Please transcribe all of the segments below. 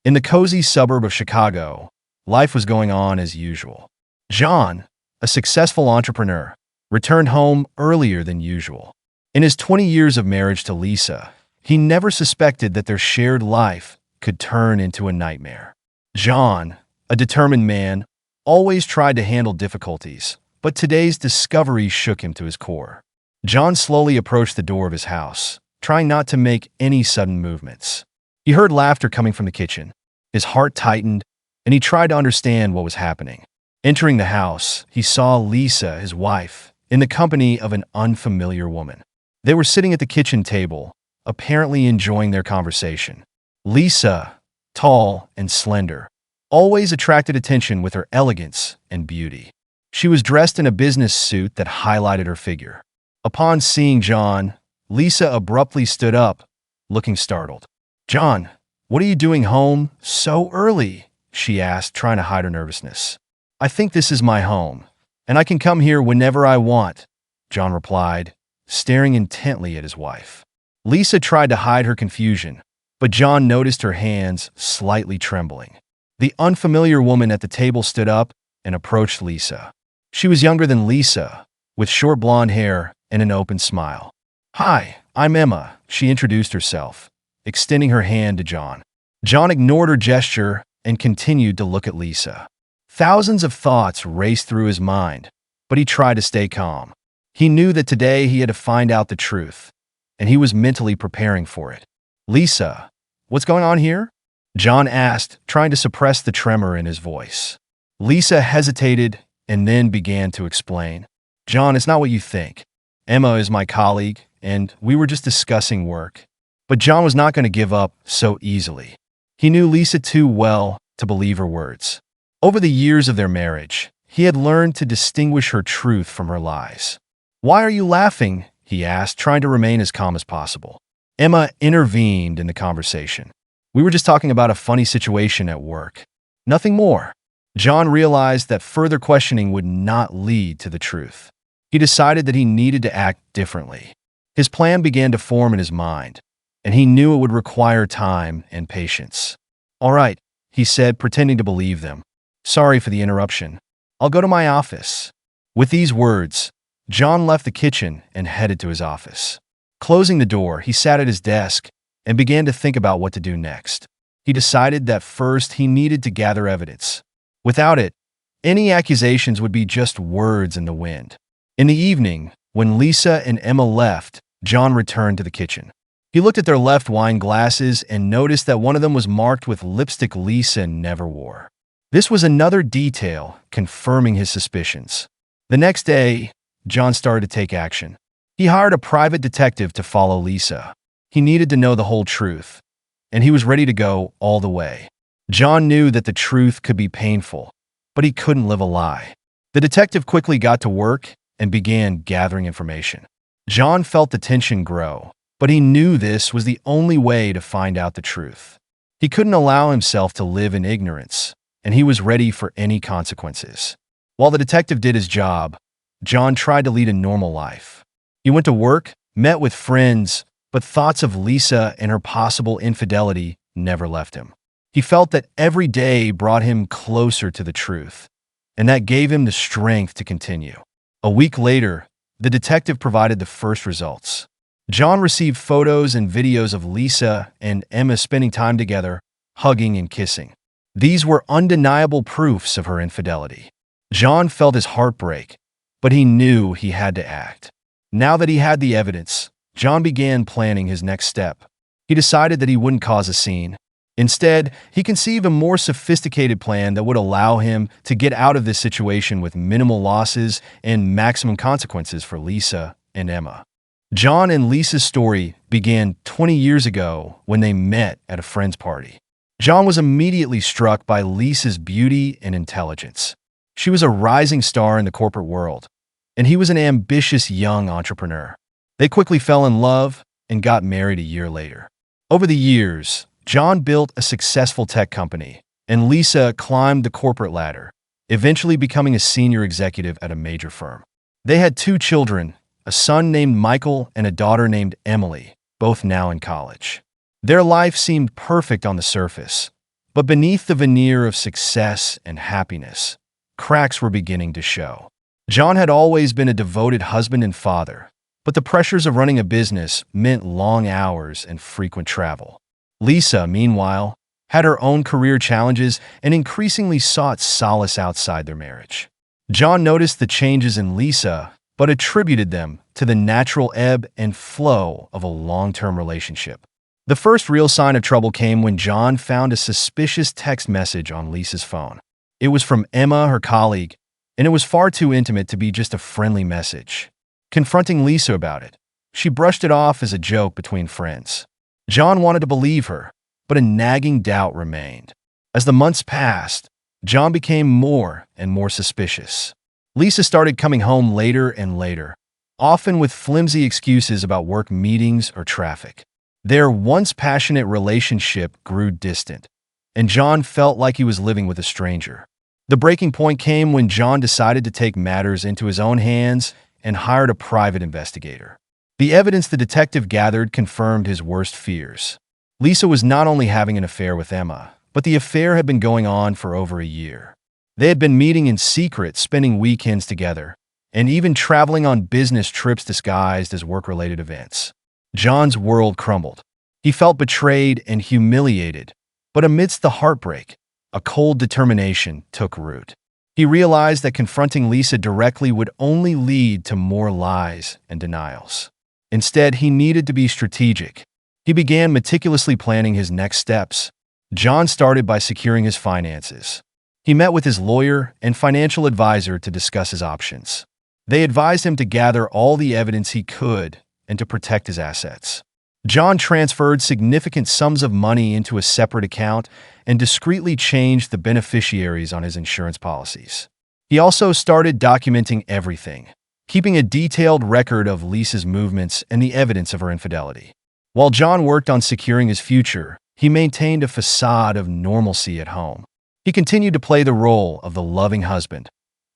In the cozy suburb of Chicago, life was going on as usual. John, a successful entrepreneur, returned home earlier than usual. In his 20 years of marriage to Lisa, he never suspected that their shared life could turn into a nightmare. John, a determined man, always tried to handle difficulties, but today's discovery shook him to his core. John slowly approached the door of his house, trying not to make any sudden movements. He heard laughter coming from the kitchen. His heart tightened, and he tried to understand what was happening. Entering the house, he saw Lisa, his wife, in the company of an unfamiliar woman. They were sitting at the kitchen table, apparently enjoying their conversation. Lisa, tall and slender, always attracted attention with her elegance and beauty. She was dressed in a business suit that highlighted her figure. Upon seeing John, Lisa abruptly stood up, looking startled. "John, what are you doing home so early?" she asked, trying to hide her nervousness. "I think this is my home, and I can come here whenever I want," John replied, staring intently at his wife. Lisa tried to hide her confusion, but John noticed her hands slightly trembling. The unfamiliar woman at the table stood up and approached Lisa. She was younger than Lisa, with short blonde hair and an open smile. "Hi, I'm Emma," she introduced herself, extending her hand to John. John ignored her gesture and continued to look at Lisa. Thousands of thoughts raced through his mind, but he tried to stay calm. He knew that today he had to find out the truth, and he was mentally preparing for it. "Lisa, what's going on here?" John asked, trying to suppress the tremor in his voice. Lisa hesitated and then began to explain. "John, it's not what you think. Emma is my colleague, and we were just discussing work." But John was not going to give up so easily. He knew Lisa too well to believe her words. Over the years of their marriage, he had learned to distinguish her truth from her lies. "Why are you laughing?" he asked, trying to remain as calm as possible. Emma intervened in the conversation. "We were just talking about a funny situation at work. Nothing more." John realized that further questioning would not lead to the truth. He decided that he needed to act differently. His plan began to form in his mind, and he knew it would require time and patience. "All right," he said, pretending to believe them. "Sorry for the interruption. I'll go to my office." With these words, John left the kitchen and headed to his office. Closing the door, he sat at his desk and began to think about what to do next. He decided that first he needed to gather evidence. Without it, any accusations would be just words in the wind. In the evening, when Lisa and Emma left, John returned to the kitchen. He looked at their left wine glasses and noticed that one of them was marked with lipstick Lisa never wore. This was another detail confirming his suspicions. The next day, John started to take action. He hired a private detective to follow Lisa. He needed to know the whole truth, and he was ready to go all the way. John knew that the truth could be painful, but he couldn't live a lie. The detective quickly got to work and began gathering information. John felt the tension grow, but he knew this was the only way to find out the truth. He couldn't allow himself to live in ignorance, and he was ready for any consequences. While the detective did his job, John tried to lead a normal life. He went to work, met with friends, but thoughts of Lisa and her possible infidelity never left him. He felt that every day brought him closer to the truth, and that gave him the strength to continue. A week later, the detective provided the first results. John received photos and videos of Lisa and Emma spending time together, hugging and kissing. These were undeniable proofs of her infidelity. John felt his heart break, but he knew he had to act. Now that he had the evidence, John began planning his next step. He decided that he wouldn't cause a scene. Instead, he conceived a more sophisticated plan that would allow him to get out of this situation with minimal losses and maximum consequences for Lisa and Emma. John and Lisa's story began 20 years ago when they met at a friend's party. John was immediately struck by Lisa's beauty and intelligence. She was a rising star in the corporate world, and he was an ambitious young entrepreneur. They quickly fell in love and got married a year later. Over the years, John built a successful tech company, and Lisa climbed the corporate ladder, eventually becoming a senior executive at a major firm. They had 2 children, a son named Michael and a daughter named Emily, both now in college. Their life seemed perfect on the surface, But beneath the veneer of success and happiness, cracks were beginning to show. John had always been a devoted husband and father, but the pressures of running a business meant long hours and frequent travel. Lisa, meanwhile, had her own career challenges and increasingly sought solace outside their marriage. John noticed the changes in Lisa, but attributed them to the natural ebb and flow of a long-term relationship. The first real sign of trouble came when John found a suspicious text message on Lisa's phone. It was from Emma, her colleague, and it was far too intimate to be just a friendly message. Confronting Lisa about it, she brushed it off as a joke between friends. John wanted to believe her, but a nagging doubt remained. As the months passed, John became more and more suspicious. Lisa started coming home later and later, often with flimsy excuses about work meetings or traffic. Their once passionate relationship grew distant, and John felt like he was living with a stranger. The breaking point came when John decided to take matters into his own hands and hired a private investigator. The evidence the detective gathered confirmed his worst fears. Lisa was not only having an affair with Emma, but the affair had been going on for over a year. They had been meeting in secret, spending weekends together, and even traveling on business trips disguised as work-related events. John's world crumbled. He felt betrayed and humiliated, but amidst the heartbreak, a cold determination took root. He realized that confronting Lisa directly would only lead to more lies and denials. Instead, he needed to be strategic. He began meticulously planning his next steps. John started by securing his finances. He met with his lawyer and financial advisor to discuss his options. They advised him to gather all the evidence he could and to protect his assets. John transferred significant sums of money into a separate account and discreetly changed the beneficiaries on his insurance policies. He also started documenting everything, keeping a detailed record of Lisa's movements and the evidence of her infidelity. While John worked on securing his future, he maintained a facade of normalcy at home. He continued to play the role of the loving husband,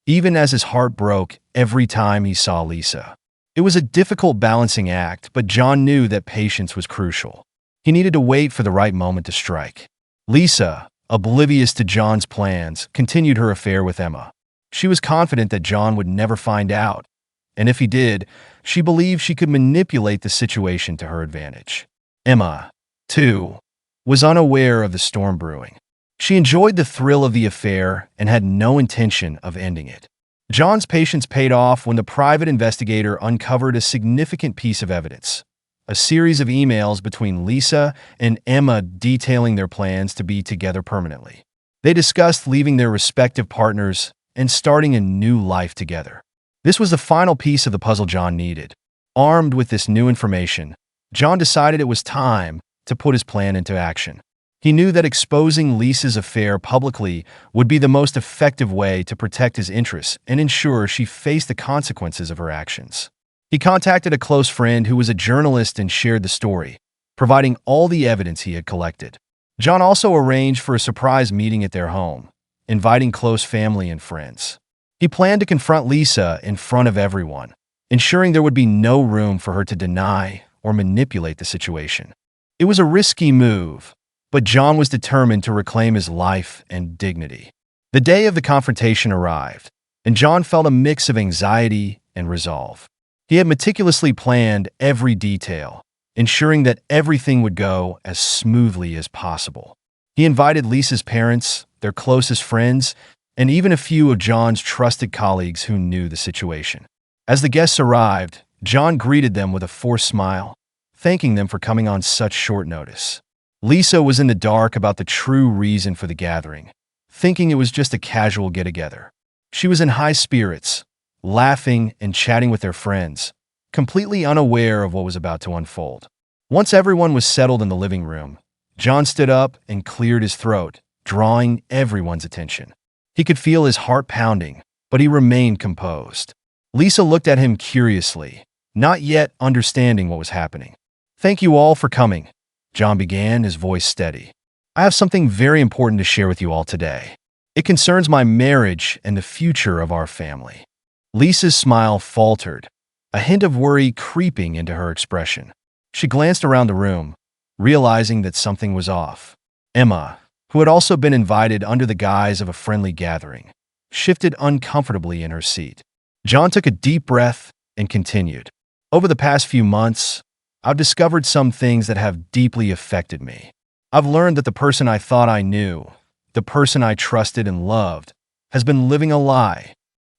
even as his heart broke every time he saw Lisa. It was a difficult balancing act, but John knew that patience was crucial. He needed to wait for the right moment to strike. Lisa, oblivious to John's plans, continued her affair with Emma. She was confident that John would never find out, and if he did, she believed she could manipulate the situation to her advantage. Emma, too, was unaware of the storm brewing. She enjoyed the thrill of the affair and had no intention of ending it. John's patience paid off when the private investigator uncovered a significant piece of evidence: a series of emails between Lisa and Emma detailing their plans to be together permanently. They discussed leaving their respective partners and starting a new life together. This was the final piece of the puzzle John needed. Armed with this new information, John decided it was time to put his plan into action. He knew that exposing Lisa's affair publicly would be the most effective way to protect his interests and ensure she faced the consequences of her actions. He contacted a close friend who was a journalist and shared the story, providing all the evidence he had collected. John also arranged for a surprise meeting at their home, inviting close family and friends. He planned to confront Lisa in front of everyone, ensuring there would be no room for her to deny or manipulate the situation. It was a risky move, but John was determined to reclaim his life and dignity. The day of the confrontation arrived, and John felt a mix of anxiety and resolve. He had meticulously planned every detail, ensuring that everything would go as smoothly as possible. He invited Lisa's parents, their closest friends, and even a few of John's trusted colleagues who knew the situation. As the guests arrived, John greeted them with a forced smile, thanking them for coming on such short notice. Lisa was in the dark about the true reason for the gathering, thinking it was just a casual get-together. She was in high spirits, laughing and chatting with their friends, completely unaware of what was about to unfold. Once everyone was settled in the living room, John stood up and cleared his throat, drawing everyone's attention. He could feel his heart pounding, but he remained composed. Lisa looked at him curiously, not yet understanding what was happening. "Thank you all for coming," John began, his voice steady. "I have something very important to share with you all today. It concerns my marriage and the future of our family." Lisa's smile faltered, a hint of worry creeping into her expression. She glanced around the room, realizing that something was off. Emma, who had also been invited under the guise of a friendly gathering, shifted uncomfortably in her seat. John took a deep breath and continued. Over the past few months, I've discovered some things that have deeply affected me. I've learned that the person I thought I knew, the person I trusted and loved, has been living a lie.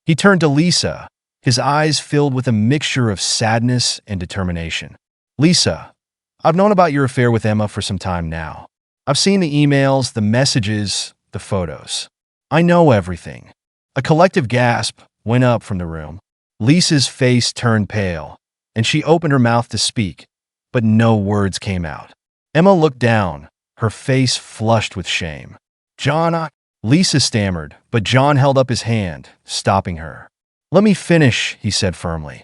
He turned to Lisa, his eyes filled with a mixture of sadness and determination. Lisa, I've known about your affair with Emma for some time now. I've seen the emails, the messages, the photos. I know everything. A collective gasp went up from the room. Lisa's face turned pale, and she opened her mouth to speak, but no words came out. Emma looked down, her face flushed with shame. John, Lisa stammered, but John held up his hand, stopping her. Let me finish, he said firmly.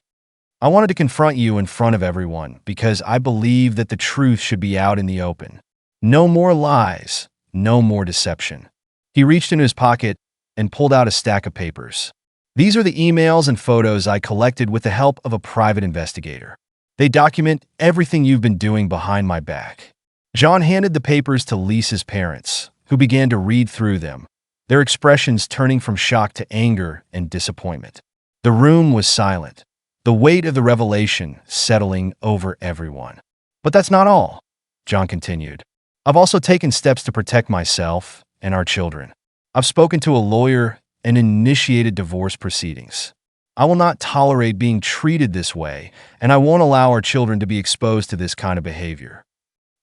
I wanted to confront you in front of everyone because I believe that the truth should be out in the open. No more lies, no more deception. He reached into his pocket and pulled out a stack of papers. These are the emails and photos I collected with the help of a private investigator. They document everything you've been doing behind my back. John handed the papers to Lisa's parents, who began to read through them, their expressions turning from shock to anger and disappointment. The room was silent, the weight of the revelation settling over everyone. But that's not all, John continued. I've also taken steps to protect myself and our children. I've spoken to a lawyer and initiated divorce proceedings. I will not tolerate being treated this way, and I won't allow our children to be exposed to this kind of behavior.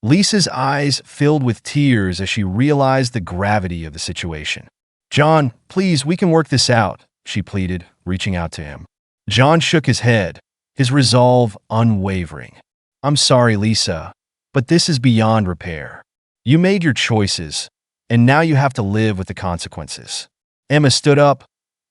Lisa's eyes filled with tears as she realized the gravity of the situation. John, please, we can work this out, she pleaded, reaching out to him. John shook his head, his resolve unwavering. I'm sorry, Lisa, but this is beyond repair. You made your choices, and now you have to live with the consequences. Emma stood up,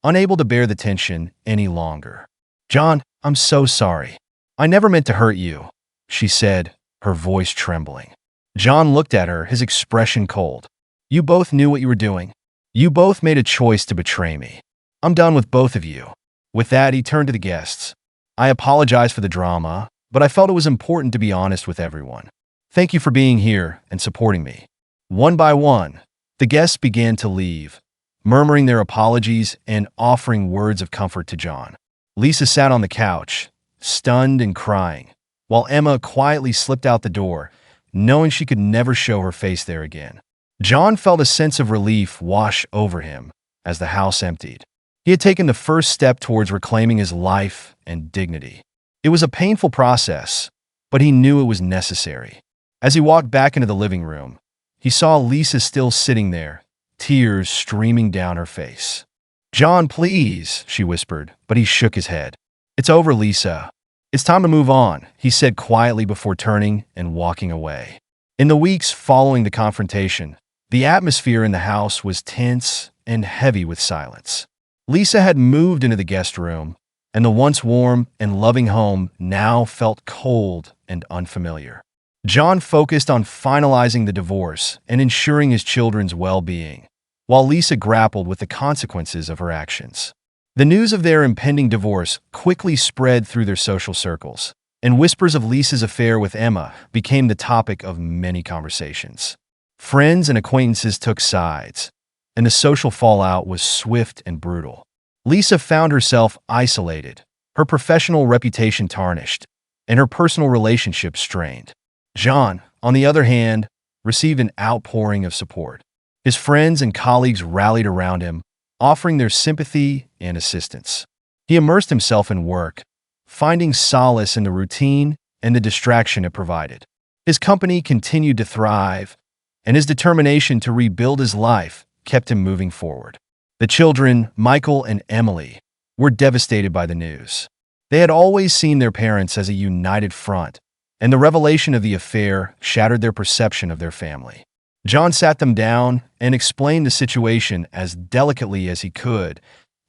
unable to bear the tension any longer. John, I'm so sorry. I never meant to hurt you, she said, her voice trembling. John looked at her, his expression cold. You both knew what you were doing. You both made a choice to betray me. I'm done with both of you. With that, he turned to the guests. I apologize for the drama, but I felt it was important to be honest with everyone. Thank you for being here and supporting me. One by one, the guests began to leave, murmuring their apologies and offering words of comfort to John. Lisa sat on the couch, stunned and crying, while Emma quietly slipped out the door, knowing she could never show her face there again. John felt a sense of relief wash over him as the house emptied. He had taken the first step towards reclaiming his life and dignity. It was a painful process, but he knew it was necessary. As he walked back into the living room, he saw Lisa still sitting there, tears streaming down her face. John, please, she whispered, but he shook his head. It's over, Lisa. It's time to move on, he said quietly before turning and walking away. In the weeks following the confrontation, the atmosphere in the house was tense and heavy with silence. Lisa had moved into the guest room, and the once warm and loving home now felt cold and unfamiliar. John focused on finalizing the divorce and ensuring his children's well-being, while Lisa grappled with the consequences of her actions. The news of their impending divorce quickly spread through their social circles, and whispers of Lisa's affair with Emma became the topic of many conversations. Friends and acquaintances took sides, and the social fallout was swift and brutal. Lisa found herself isolated, her professional reputation tarnished, and her personal relationships strained. John, on the other hand, received an outpouring of support. His friends and colleagues rallied around him, offering their sympathy and assistance. He immersed himself in work, finding solace in the routine and the distraction it provided. His company continued to thrive, and his determination to rebuild his life kept him moving forward. The children, Michael and Emily, were devastated by the news. They had always seen their parents as a united front, and the revelation of the affair shattered their perception of their family. John sat them down and explained the situation as delicately as he could,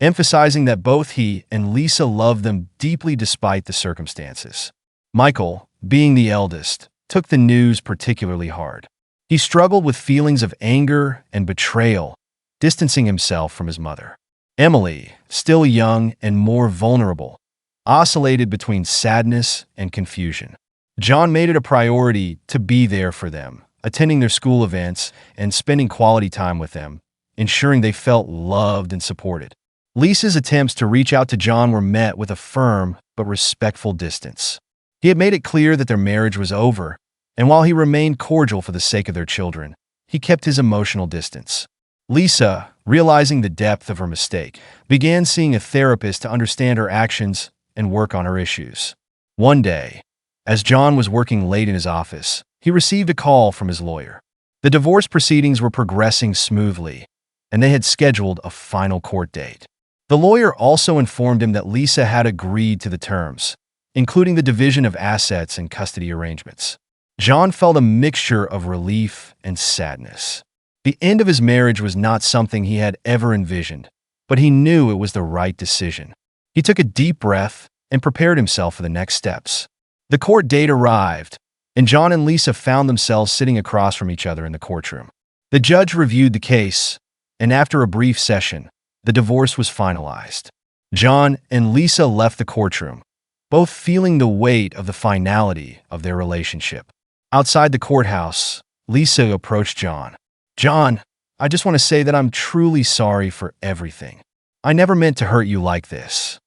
emphasizing that both he and Lisa loved them deeply despite the circumstances. Michael, being the eldest, took the news particularly hard. He struggled with feelings of anger and betrayal, distancing himself from his mother. Emily, still young and more vulnerable, oscillated between sadness and confusion. John made it a priority to be there for them, attending their school events, and spending quality time with them, ensuring they felt loved and supported. Lisa's attempts to reach out to John were met with a firm but respectful distance. He had made it clear that their marriage was over, and while he remained cordial for the sake of their children, he kept his emotional distance. Lisa, realizing the depth of her mistake, began seeing a therapist to understand her actions and work on her issues. One day, as John was working late in his office, he received a call from his lawyer. The divorce proceedings were progressing smoothly, and they had scheduled a final court date. The lawyer also informed him that Lisa had agreed to the terms, including the division of assets and custody arrangements. John felt a mixture of relief and sadness. The end of his marriage was not something he had ever envisioned, but he knew it was the right decision. He took a deep breath and prepared himself for the next steps. The court date arrived, and John and Lisa found themselves sitting across from each other in the courtroom. The judge reviewed the case, and after a brief session, the divorce was finalized. John and Lisa left the courtroom, both feeling the weight of the finality of their relationship. Outside the courthouse, Lisa approached John. "John, I just want to say that I'm truly sorry for everything. I never meant to hurt you like this."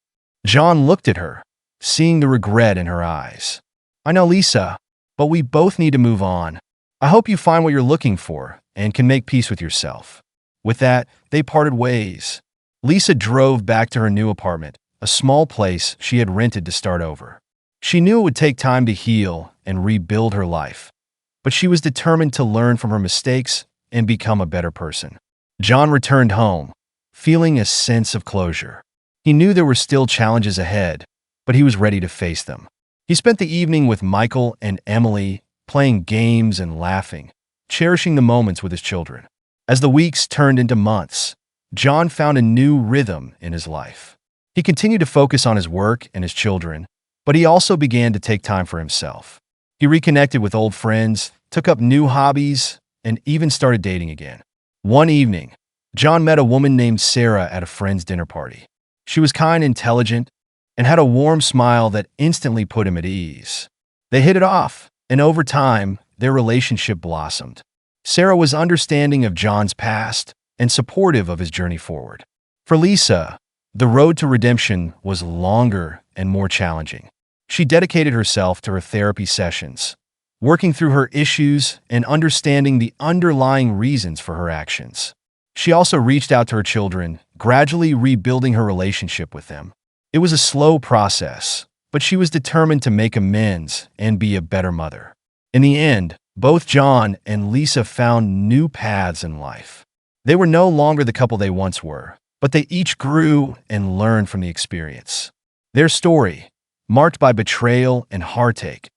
John looked at her, seeing the regret in her eyes. "I know, Lisa, but we both need to move on. I hope you find what you're looking for and can make peace with yourself." With that, they parted ways. Lisa drove back to her new apartment, a small place she had rented to start over. She knew it would take time to heal and rebuild her life, but she was determined to learn from her mistakes and become a better person. John returned home, feeling a sense of closure. He knew there were still challenges ahead, but he was ready to face them. He spent the evening with Michael and Emily, playing games and laughing, cherishing the moments with his children. As the weeks turned into months, John found a new rhythm in his life. He continued to focus on his work and his children, but he also began to take time for himself. He reconnected with old friends, took up new hobbies, and even started dating again. One evening, John met a woman named Sarah at a friend's dinner party. She was kind, intelligent, and had a warm smile that instantly put him at ease. They hit it off, and over time, their relationship blossomed. Sarah was understanding of John's past and supportive of his journey forward. For Lisa, the road to redemption was longer and more challenging. She dedicated herself to her therapy sessions, working through her issues and understanding the underlying reasons for her actions. She also reached out to her children, gradually rebuilding her relationship with them. It was a slow process, but she was determined to make amends and be a better mother. In the end, both John and Lisa found new paths in life. They were no longer the couple they once were, but they each grew and learned from the experience. Their story, marked by betrayal and heartache,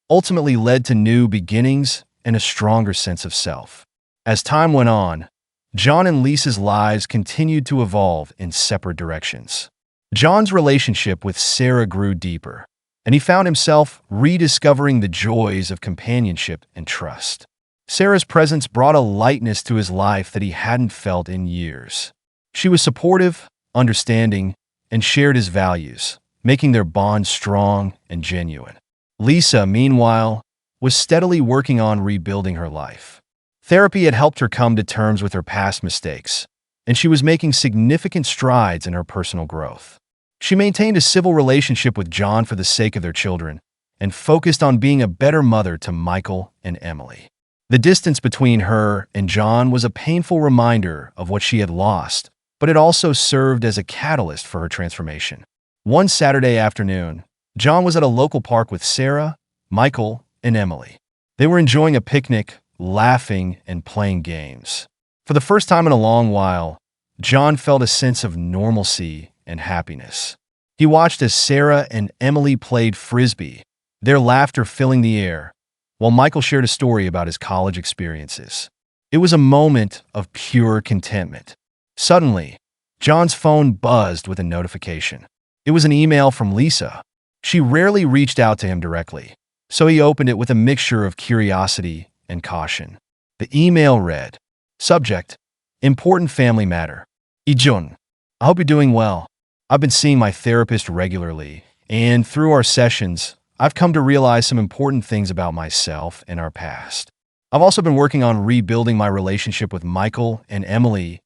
ultimately led to new beginnings and a stronger sense of self. As time went on, John and Lisa's lives continued to evolve in separate directions. John's relationship with Sarah grew deeper, and he found himself rediscovering the joys of companionship and trust. Sarah's presence brought a lightness to his life that he hadn't felt in years. She was supportive, understanding, and shared his values, making their bond strong and genuine. Lisa, meanwhile, was steadily working on rebuilding her life. Therapy had helped her come to terms with her past mistakes, and she was making significant strides in her personal growth. She maintained a civil relationship with John for the sake of their children and focused on being a better mother to Michael and Emily. The distance between her and John was a painful reminder of what she had lost, but it also served as a catalyst for her transformation. One Saturday afternoon, John was at a local park with Sarah, Michael, and Emily. They were enjoying a picnic, laughing, and playing games. For the first time in a long while, John felt a sense of normalcy and happiness. He watched as Sarah and Emily played frisbee, their laughter filling the air, while Michael shared a story about his college experiences. It was a moment of pure contentment. Suddenly, John's phone buzzed with a notification. It was an email from Lisa. She rarely reached out to him directly, so he opened it with a mixture of curiosity and caution. The email read, "Subject: Important family matter. Ijun, I hope you're doing well. I've been seeing my therapist regularly, and through our sessions, I've come to realize some important things about myself and our past. I've also been working on rebuilding my relationship with Michael and Emily,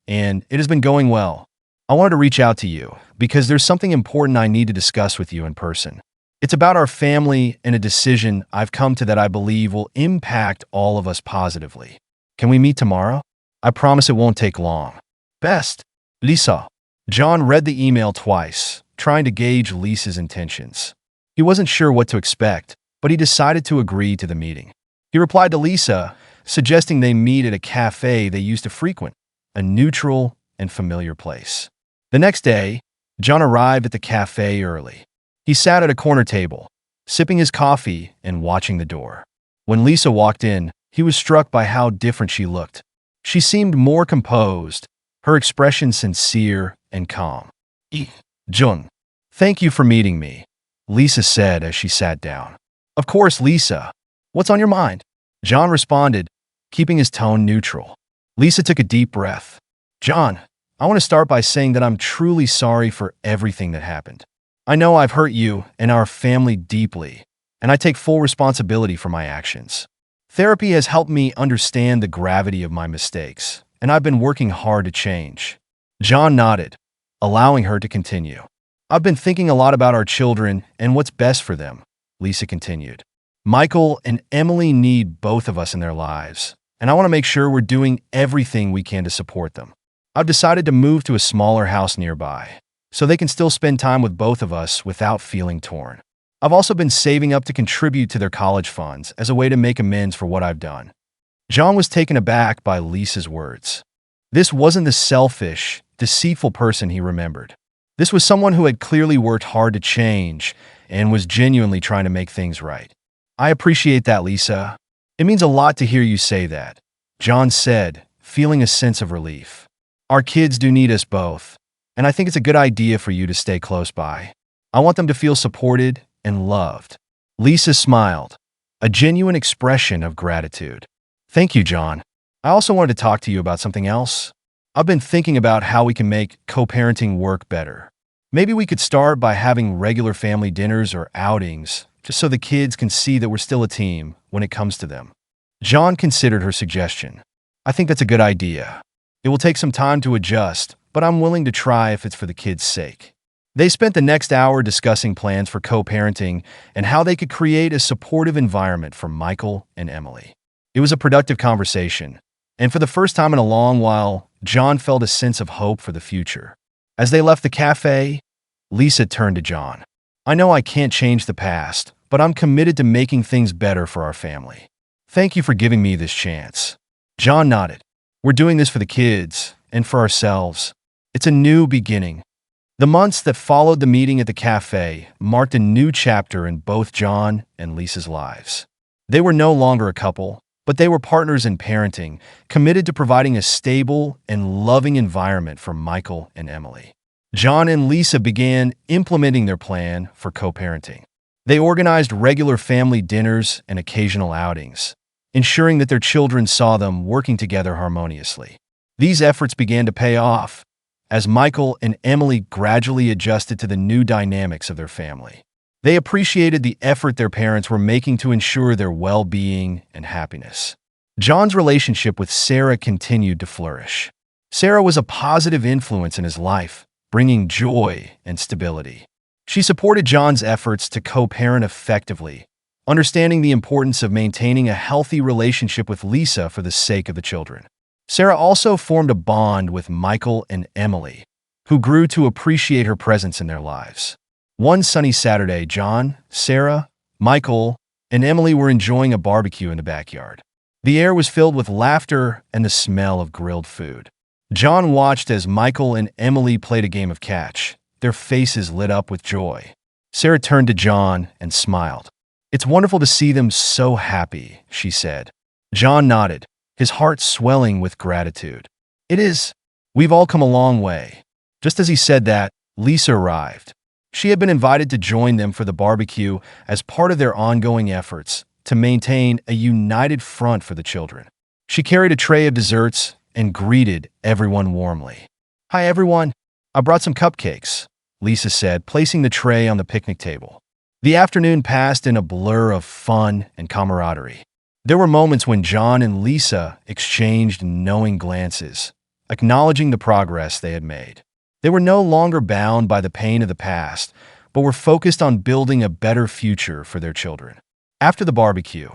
and it has been going well. I wanted to reach out to you because there's something important I need to discuss with you in person. It's about our family and a decision I've come to that I believe will impact all of us positively. Can we meet tomorrow? I promise it won't take long. Best, Lisa. John read the email twice, trying to gauge Lisa's intentions. He wasn't sure what to expect, but he decided to agree to the meeting. He replied to Lisa, suggesting they meet at a cafe they used to frequent, a neutral and familiar place. The next day, John arrived at the cafe early. He sat at a corner table, sipping his coffee and watching the door. When Lisa walked in, he was struck by how different she looked. She seemed more composed, her expression sincere and calm. John, thank you for meeting me, Lisa said as she sat down. Of course, Lisa. What's on your mind? John responded, keeping his tone neutral. Lisa took a deep breath. John, I want to start by saying that I'm truly sorry for everything that happened. I know I've hurt you and our family deeply, and I take full responsibility for my actions. Therapy has helped me understand the gravity of my mistakes, and I've been working hard to change. John nodded, allowing her to continue. I've been thinking a lot about our children and what's best for them, Lisa continued. Michael and Emily need both of us in their lives, and I want to make sure we're doing everything we can to support them. I've decided to move to a smaller house nearby, so they can still spend time with both of us without feeling torn. I've also been saving up to contribute to their college funds as a way to make amends for what I've done. John was taken aback by Lisa's words. This wasn't the selfish, deceitful person he remembered. This was someone who had clearly worked hard to change and was genuinely trying to make things right. I appreciate that, Lisa. It means a lot to hear you say that, John said, feeling a sense of relief. Our kids do need us both, and I think it's a good idea for you to stay close by. I want them to feel supported and loved. Lisa smiled, a genuine expression of gratitude. Thank you, John. I also wanted to talk to you about something else. I've been thinking about how we can make co-parenting work better. Maybe we could start by having regular family dinners or outings, just so the kids can see that we're still a team when it comes to them. John considered her suggestion. I think that's a good idea. It will take some time to adjust, but I'm willing to try if it's for the kids' sake. They spent the next hour discussing plans for co-parenting and how they could create a supportive environment for Michael and Emily. It was a productive conversation, and for the first time in a long while, John felt a sense of hope for the future. As they left the cafe, Lisa turned to John. I know I can't change the past, but I'm committed to making things better for our family. Thank you for giving me this chance. John nodded. We're doing this for the kids and for ourselves. It's a new beginning. The months that followed the meeting at the cafe marked a new chapter in both John and Lisa's lives. They were no longer a couple, but they were partners in parenting, committed to providing a stable and loving environment for Michael and Emily. John and Lisa began implementing their plan for co-parenting. They organized regular family dinners and occasional outings, ensuring that their children saw them working together harmoniously. These efforts began to pay off as Michael and Emily gradually adjusted to the new dynamics of their family. They appreciated the effort their parents were making to ensure their well-being and happiness. John's relationship with Sarah continued to flourish. Sarah was a positive influence in his life, bringing joy and stability. She supported John's efforts to co-parent effectively, understanding the importance of maintaining a healthy relationship with Lisa for the sake of the children. Sarah also formed a bond with Michael and Emily, who grew to appreciate her presence in their lives. One sunny Saturday, John, Sarah, Michael, and Emily were enjoying a barbecue in the backyard. The air was filled with laughter and the smell of grilled food. John watched as Michael and Emily played a game of catch, their faces lit up with joy. Sarah turned to John and smiled. It's wonderful to see them so happy, she said. John nodded, his heart swelling with gratitude. It is. We've all come a long way. Just as he said that, Lisa arrived. She had been invited to join them for the barbecue as part of their ongoing efforts to maintain a united front for the children. She carried a tray of desserts and greeted everyone warmly. Hi, everyone. I brought some cupcakes, Lisa said, placing the tray on the picnic table. The afternoon passed in a blur of fun and camaraderie. There were moments when John and Lisa exchanged knowing glances, acknowledging the progress they had made. They were no longer bound by the pain of the past, but were focused on building a better future for their children. After the barbecue,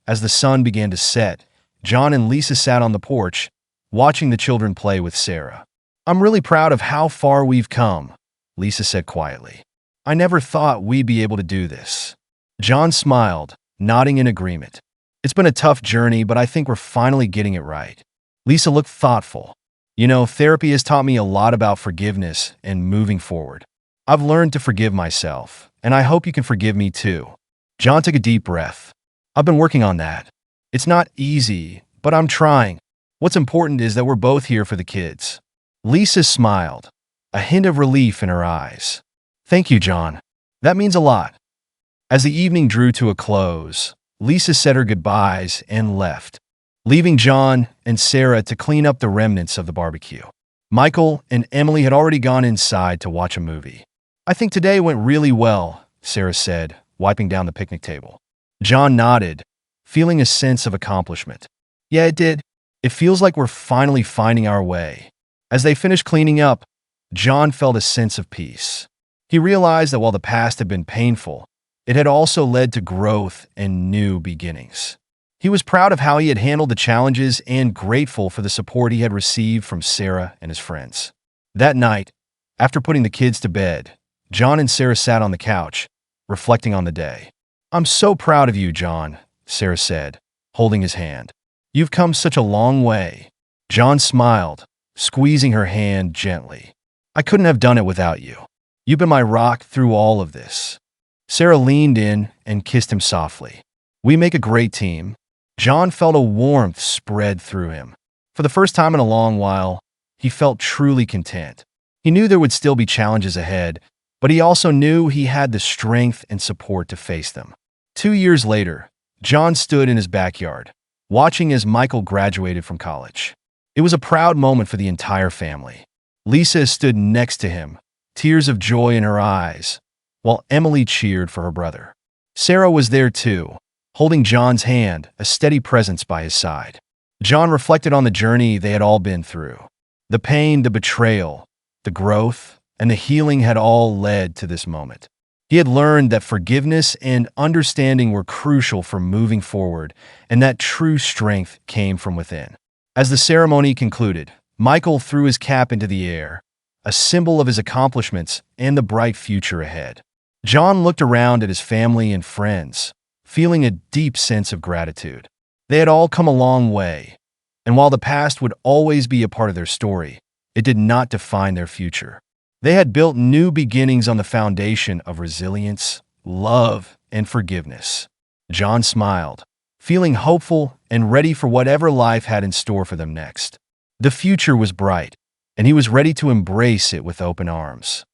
as the sun began to set, John and Lisa sat on the porch, watching the children play with Sarah. "I'm really proud of how far we've come," Lisa said quietly. "I never thought we'd be able to do this." John smiled, nodding in agreement. "It's been a tough journey, but I think we're finally getting it right." Lisa looked thoughtful. "You know, therapy has taught me a lot about forgiveness and moving forward. I've learned to forgive myself, and I hope you can forgive me too." John took a deep breath. "I've been working on that. It's not easy, but I'm trying. What's important is that we're both here for the kids." Lisa smiled, a hint of relief in her eyes. "Thank you, John. That means a lot." As the evening drew to a close, Lisa said her goodbyes and left, leaving John and Sarah to clean up the remnants of the barbecue. Michael and Emily had already gone inside to watch a movie. "I think today went really well," Sarah said, wiping down the picnic table. John nodded, feeling a sense of accomplishment. "Yeah, it did. It feels like we're finally finding our way." As they finished cleaning up, John felt a sense of peace. He realized that while the past had been painful, it had also led to growth and new beginnings. He was proud of how he had handled the challenges and grateful for the support he had received from Sarah and his friends. That night, after putting the kids to bed, John and Sarah sat on the couch, reflecting on the day. "I'm so proud of you, John," Sarah said, holding his hand. "You've come such a long way." John smiled, squeezing her hand gently. "I couldn't have done it without you. You've been my rock through all of this." Sarah leaned in and kissed him softly. "We make a great team." John felt a warmth spread through him. For the first time in a long while, he felt truly content. He knew there would still be challenges ahead, but he also knew he had the strength and support to face them. 2 years later, John stood in his backyard, watching as Michael graduated from college. It was a proud moment for the entire family. Lisa stood next to him, tears of joy in her eyes, while Emily cheered for her brother. Sarah was there too, holding John's hand, a steady presence by his side. John reflected on the journey they had all been through. The pain, the betrayal, the growth, and the healing had all led to this moment. He had learned that forgiveness and understanding were crucial for moving forward, and that true strength came from within. As the ceremony concluded, Michael threw his cap into the air, a symbol of his accomplishments and the bright future ahead. John looked around at his family and friends, feeling a deep sense of gratitude. They had all come a long way, and while the past would always be a part of their story, it did not define their future. They had built new beginnings on the foundation of resilience, love, and forgiveness. John smiled, feeling hopeful and ready for whatever life had in store for them next. The future was bright, and he was ready to embrace it with open arms.